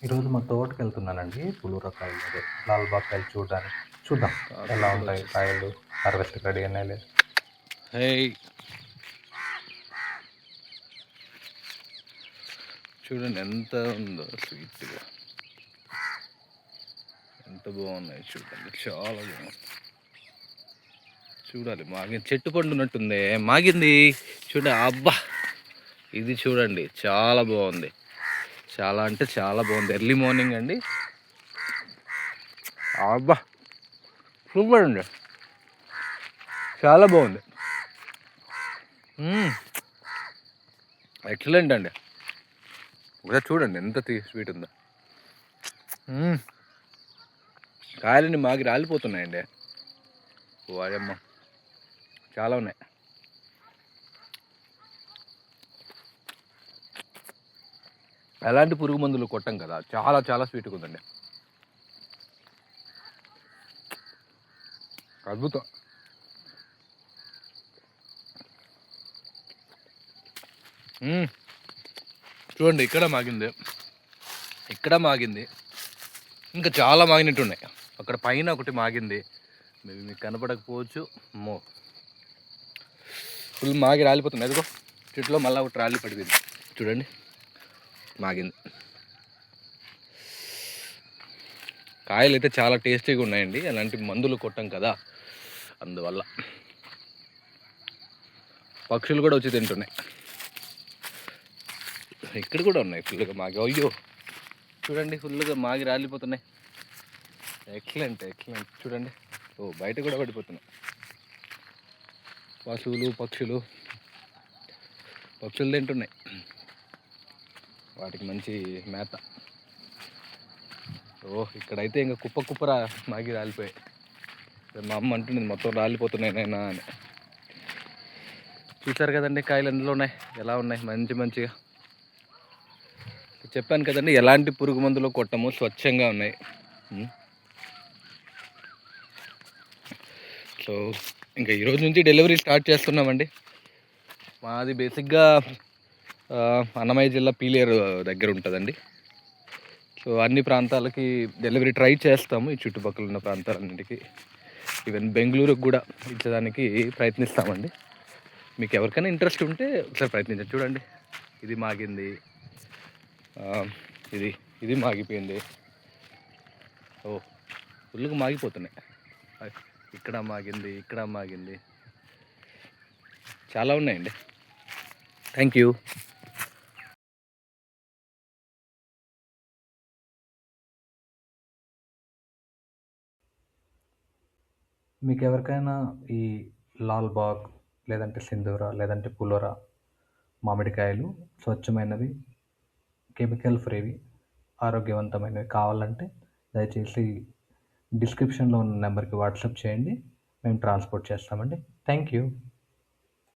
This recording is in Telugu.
ఈరోజు మా తోటకెళ్తున్నానండి. పులూరకాయలు అదే లాల్‌బాగ్ కాయలు చూడడానికి. చూద్దాం ఎలా ఉంటాయి కాయలు, హార్వెస్ట్‌కి రెడీ అయినాయో లేదో. హేయ్ చూడండి ఎంత ఉందో స్వీట్గా, ఎంత బాగున్నాయి చూడండి, చాలా బాగుంది. చూడాలి మాగింది, చెట్టు పండున్నట్టుంది, మాగింది చూడండి. అబ్బా ఇది చూడండి, చాలా బాగుంది, చాలా అంటే చాలా బాగుంది. ఎర్లీ మార్నింగ్ అండి. అబ్బా సూపర్ అండి, చాలా బాగుంది. ఎక్సలెంట్ అండి. ఒకసారి చూడండి ఎంత స్వీట్ ఉందో. కాయలన్నీ మాగి రాలిపోతున్నాయండి. వాయమ్మ చాలా ఉన్నాయి. ఎలాంటి పురుగు మందులు కొట్టం కదా, చాలా చాలా స్వీట్గా ఉందండి. అద్భుతం. చూడండి, ఇక్కడ మాగింది, ఇక్కడ మాగింది, ఇంకా చాలా మాగినట్టు ఉన్నాయి. అక్కడ పైన ఒకటి మాగింది, మేబీ మీకు కనపడకపోవచ్చు. అమ్మో ఫుల్ మాగి రాలిపోతుంది. అదిగో చెట్లో మళ్ళీ ఒకటి రాలి పడిపోయింది చూడండి, మాగింది. కాయలు అయితే చాలా టేస్టీగా ఉన్నాయండి, అలాంటి మందులు కొట్టం కదా, అందువల్ల. పక్షులు కూడా వచ్చి తింటున్నాయి. ఇక్కడ కూడా ఉన్నాయి ఫుల్గా మాగి. అయ్యో చూడండి, ఫుల్గా మాగి రాలిపోతున్నాయి. Excellent excellent. చూడండి, ఓ బయట కూడా పడిపోతున్నాయి. పశువులు పక్షులు తింటున్నాయి, వాటికి మంచి మేత. ఇక్కడైతే ఇంకా కుప్పరా మాగి రాలిపోయాయి. మా అమ్మ అంటుంది మొత్తం రాలిపోతున్నాయి నైనా అని. చూసారు కదండి కాయలు ఎందులో ఉన్నాయి, ఎలా ఉన్నాయి, మంచిగా. చెప్పాను కదండి, ఎలాంటి పురుగు మందులు కొట్టము, స్వచ్ఛంగా ఉన్నాయి. సో ఇంకా ఈరోజు నుంచి డెలివరీ స్టార్ట్ చేస్తున్నామండి. మాది బేసిక్గా అన్నమయ్య జిల్లా పీలేరు దగ్గర ఉంటుందండి. సో అన్ని ప్రాంతాలకి డెలివరీ ట్రై చేస్తాము, ఈ చుట్టుపక్కల ఉన్న ప్రాంతాలన్నింటికి, ఈవెన్ బెంగళూరుకు కూడా ఇచ్చడానికి ప్రయత్నిస్తామండి. మీకు ఎవరికైనా ఇంట్రెస్ట్ ఉంటే ఒకసారి ప్రయత్నించండి. చూడండి, ఇది మాగింది, ఇది మాగిపోయింది. ఫుల్గా మాగిపోతున్నాయి. ఇక్కడ మాగింది, చాలా ఉన్నాయండి. Thank you. మీకు ఎవరికైనా ఈ లాల్‌బాగ్ లేదంటే సింధూర లేదంటే పులోరా మామిడికాయలు స్వచ్ఛమైనవి, కెమికల్ ఫ్రీవి, ఆరోగ్యవంతమైనవి కావాలంటే దయచేసి డిస్క్రిప్షన్లో ఉన్న నెంబర్కి వాట్సాప్ చేయండి, మేము ట్రాన్స్పోర్ట్ చేస్తామండి. Thank you.